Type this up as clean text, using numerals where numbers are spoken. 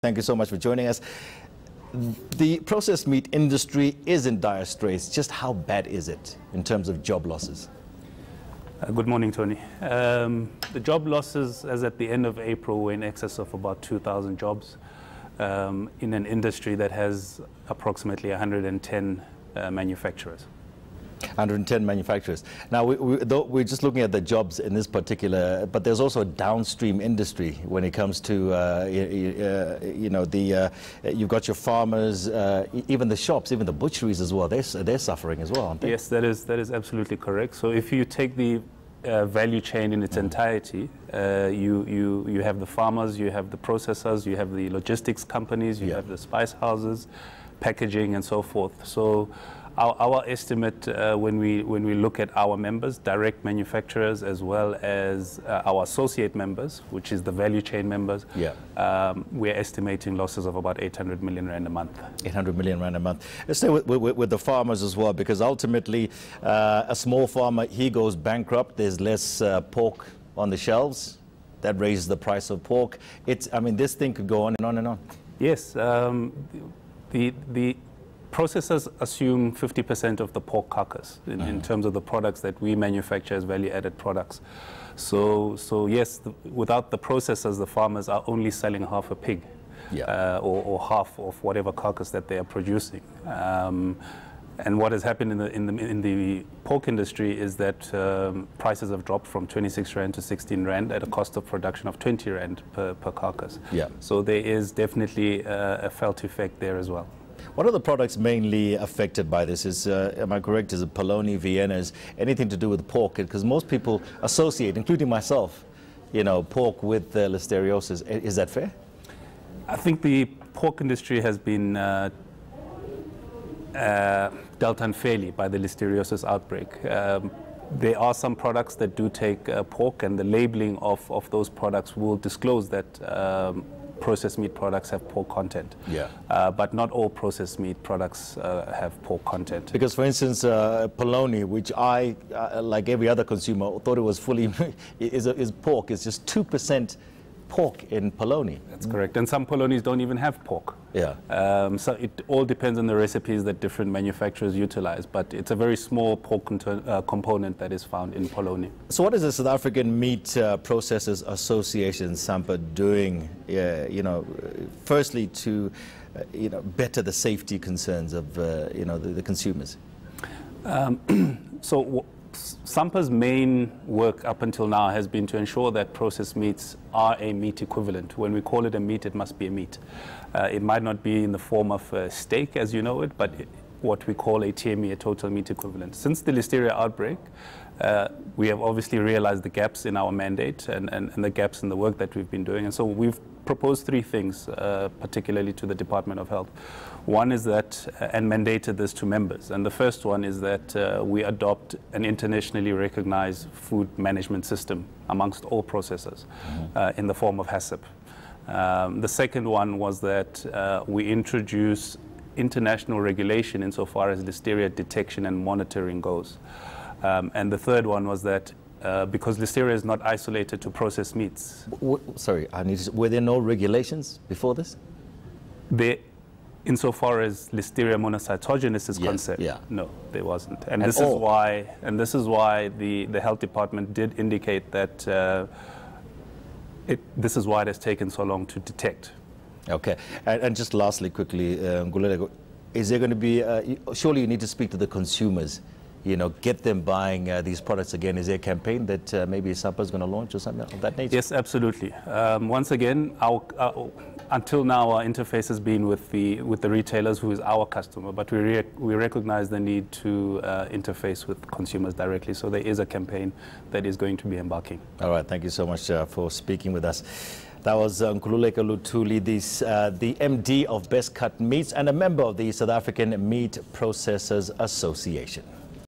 Thank you so much for joining us. The processed meat industry is in dire straits. Just how bad is it in terms of job losses? Good morning, Tony. The job losses as at the end of April were in excess of about 2,000 jobs in an industry that has approximately 110 manufacturers. 110 manufacturers. Now, we're just looking at the jobs in this particular, but there's also a downstream industry when it comes to, you've got your farmers, even the shops, even the butcheries as well. They're suffering as well, aren't they? Yes, that is absolutely correct. So if you take the value chain in its entirety, you have the farmers, you have the processors, you have the logistics companies, you have the spice houses, packaging, and so forth. So our estimate when we look at our members, direct manufacturers, as well as our associate members, which is the value chain members, we're estimating losses of about 800 million rand a month. 800 million rand a month. Let's stay with the farmers as well, because ultimately a small farmer, he goes bankrupt. There's less pork on the shelves. That raises the price of pork. I mean, this thing could go on and on and on. Yes. The processors assume 50% of the pork carcass in terms of the products that we manufacture as value-added products. So yes, without the processors, the farmers are only selling half a pig, or half of whatever carcass that they are producing. And what has happened in the pork industry is that prices have dropped from 26 rand to 16 rand at a cost of production of 20 rand per carcass. So there is definitely a felt effect there as well. What are the products mainly affected by this? Am I correct? Is it polony, Viennas, anything to do with pork? Because most people associate, including myself, pork with listeriosis. Is that fair? I think the pork industry has been dealt unfairly by the listeriosis outbreak. There are some products that do take pork, and the labeling of those products will disclose that processed meat products have pork content. But not all processed meat products have pork content. Because, for instance, polony, which I, like every other consumer, thought it was fully is pork. It's just 2% pork in polony. That's correct. And some polonies don't even have pork. So it all depends on the recipes that different manufacturers utilize, but it's a very small pork component that is found in polony. So what is the South African Meat Processors Association, SAMPA, doing, firstly to, better the safety concerns of, the consumers? So SAMPA's main work up until now has been to ensure that processed meats are a meat equivalent. When we call it a meat, it must be a meat. It might not be in the form of steak as you know it, but what we call a TME, a total meat equivalent. Since the listeria outbreak, we have obviously realized the gaps in our mandate and the gaps in the work that we've been doing. And so we've proposed three things, particularly to the Department of Health. One is that, and mandated this to members, and the first one is that we adopt an internationally recognized food management system amongst all processors in the form of HACCP. The second one was that we introduce international regulation insofar as listeria detection and monitoring goes. And the third one was that because listeria is not isolated to processed meats. Sorry, were there no regulations before this? Insofar as Listeria monocytogenes is concerned, no, there wasn't. And this is why the health department did indicate that this is why it has taken so long to detect. Okay, and just lastly, quickly, Nkululeko, is there going to be? Surely you need to speak to the consumers. Get them buying these products again. Is there a campaign that maybe SAMPA is going to launch or something of that nature? Yes, absolutely. Once again, until now, our interface has been with the retailers, who is our customer, but we recognize the need to interface with consumers directly. So there is a campaign that is going to be embarking. All right. Thank you so much for speaking with us. That was Nkululeko Luthuli, the MD of Best Cut Meats and a member of the South African Meat Processors Association.